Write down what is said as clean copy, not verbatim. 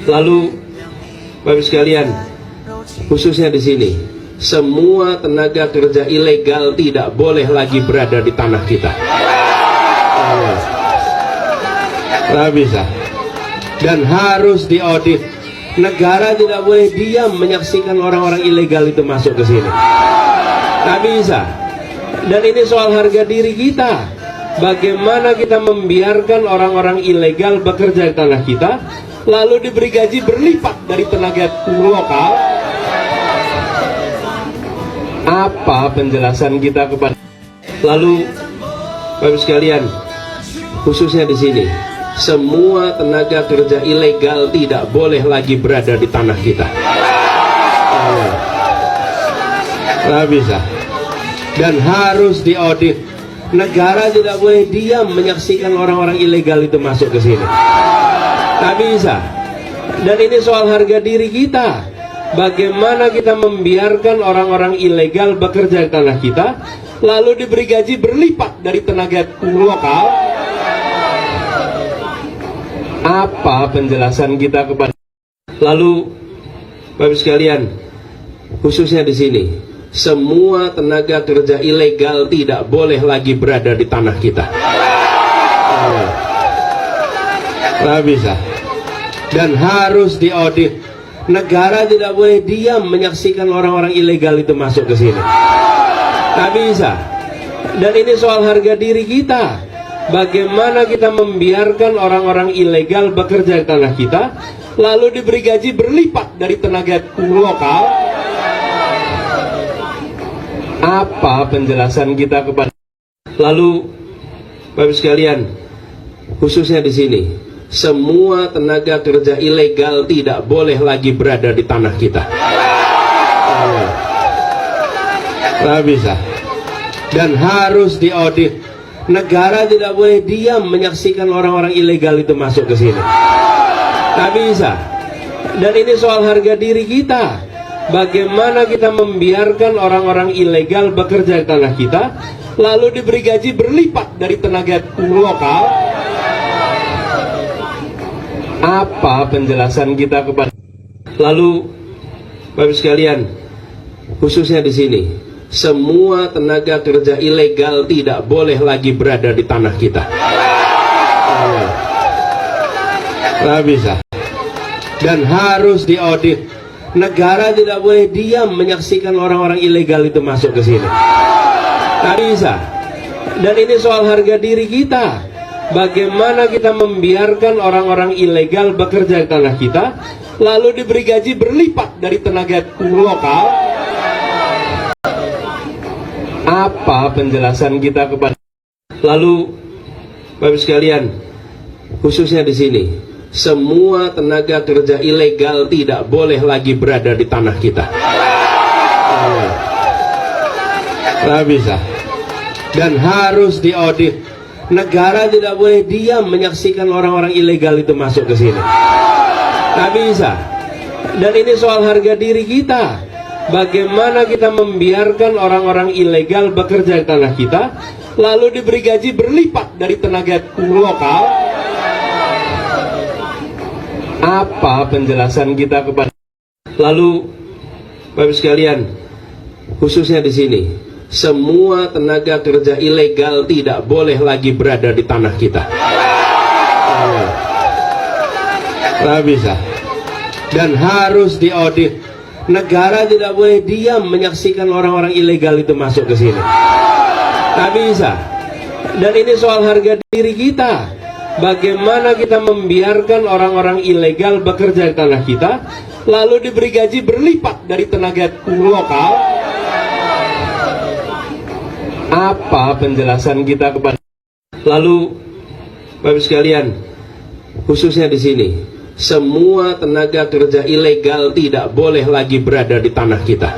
Lalu, Bapak sekalian, khususnya di sini, semua tenaga kerja ilegal tidak boleh lagi berada di tanah kita. Tidak bisa. Dan harus diaudit. Negara tidak boleh diam menyaksikan orang-orang ilegal itu masuk ke sini. Tidak bisa. Dan ini soal harga diri kita. Bagaimana kita membiarkan orang-orang ilegal bekerja di tanah kita, lalu diberi gaji berlipat dari tenaga lokal? Apa penjelasan kita kepada? Lalu, Bapak sekalian, khususnya di sini, semua tenaga kerja ilegal tidak boleh lagi berada di tanah kita. Tidak bisa. Dan harus diaudit. Negara tidak boleh diam menyaksikan orang-orang ilegal itu masuk ke sini. Tak bisa. Dan ini soal harga diri kita. Bagaimana kita membiarkan orang-orang ilegal bekerja di tanah kita, lalu diberi gaji berlipat dari tenaga lokal? Apa penjelasan kita kepada? Lalu, Bapak sekalian, khususnya di sini, semua tenaga kerja ilegal tidak boleh lagi berada di tanah kita. Tidak bisa. Dan harus diaudit. Negara tidak boleh diam menyaksikan orang-orang ilegal itu masuk ke sini. Tak bisa. Dan ini soal harga diri kita. Bagaimana kita membiarkan orang-orang ilegal bekerja di tanah kita, lalu diberi gaji berlipat dari tenaga lokal? Apa penjelasan kita kepada? Lalu, Bapak sekalian, khususnya di sini, semua tenaga kerja ilegal tidak boleh lagi berada di tanah kita. Tidak bisa. Dan harus diaudit. Negara tidak boleh diam menyaksikan orang-orang ilegal itu masuk ke sini. Tak bisa. Dan ini soal harga diri kita. Bagaimana kita membiarkan orang-orang ilegal bekerja di tanah kita, lalu diberi gaji berlipat dari tenaga lokal? Apa penjelasan kita kepada? Lalu, Bapak sekalian, khususnya di sini, semua tenaga kerja ilegal tidak boleh lagi berada di tanah kita. Tidak bisa. Dan harus diaudit. Negara tidak boleh diam menyaksikan orang-orang ilegal itu masuk ke sini. Tak bisa. Dan ini soal harga diri kita. Bagaimana kita membiarkan orang-orang ilegal bekerja di tanah kita, lalu diberi gaji berlipat dari tenaga lokal? Apa penjelasan kita kepada? Lalu, Bapak sekalian, khususnya di sini, semua tenaga kerja ilegal tidak boleh lagi berada di tanah kita. Tidak bisa. Dan harus diaudit. Negara tidak boleh diam menyaksikan orang-orang ilegal itu masuk ke sini. Tak bisa. Dan ini soal harga diri kita. Bagaimana kita membiarkan orang-orang ilegal bekerja di tanah kita, lalu diberi gaji berlipat dari tenaga lokal? Apa penjelasan kita kepada? Lalu, Bapak sekalian, khususnya di sini, semua tenaga kerja ilegal tidak boleh lagi berada di tanah kita. Tidak bisa. Dan harus diaudit. Negara tidak boleh diam menyaksikan orang-orang ilegal itu masuk ke sini. Tak bisa. Dan ini soal harga diri kita. Bagaimana kita membiarkan orang-orang ilegal bekerja di tanah kita, lalu diberi gaji berlipat dari tenaga lokal? Apa penjelasan kita kepada? Lalu, Bapak sekalian, khususnya di sini, semua tenaga kerja ilegal tidak boleh lagi berada di tanah kita.